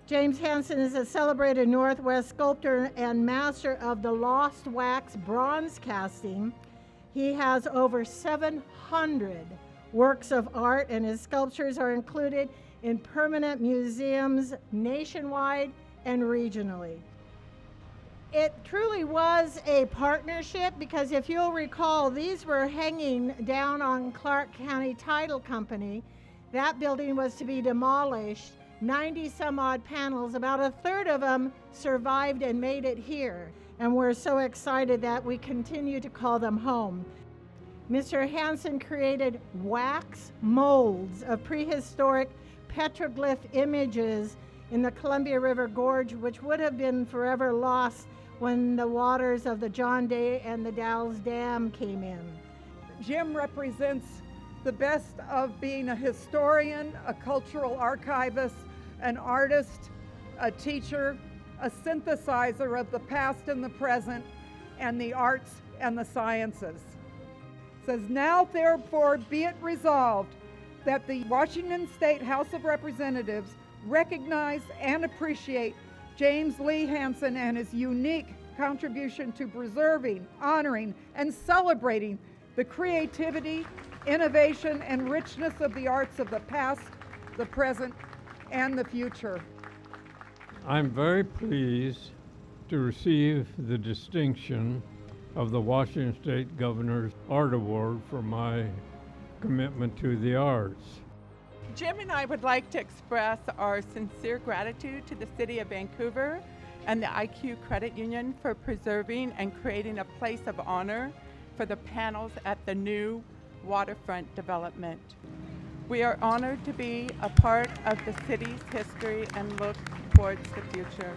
James Hansen is a celebrated Northwest sculptor and master of the lost wax bronze casting. He has over 700 works of art, and his sculptures are included in permanent museums nationwide and regionally. It truly was a partnership because if you'll recall, these were hanging down on Clark County Title Company. That building was to be demolished. 90 some odd panels, about a third of them survived and made it here. And we're so excited that we continue to call them home. Mr. Hansen created wax molds of prehistoric petroglyph images in the Columbia River Gorge, which would have been forever lost when the waters of the John Day and the Dalles Dam came in. Jim represents the best of being a historian, a cultural archivist, an artist, a teacher, a synthesizer of the past and the present, and the arts and the sciences. It says, now therefore be it resolved that the Washington State House of Representatives recognize and appreciate James Lee Hansen and his unique contribution to preserving, honoring, and celebrating the creativity, innovation, and richness of the arts of the past, the present, and the future. I'm very pleased to receive the distinction of the Washington State Governor's Art Award for my commitment to the arts. Jim and I would like to express our sincere gratitude to the City of Vancouver and the IQ Credit Union for preserving and creating a place of honor for the panels at the new waterfront development. We are honored to be a part of the city's history and look towards the future.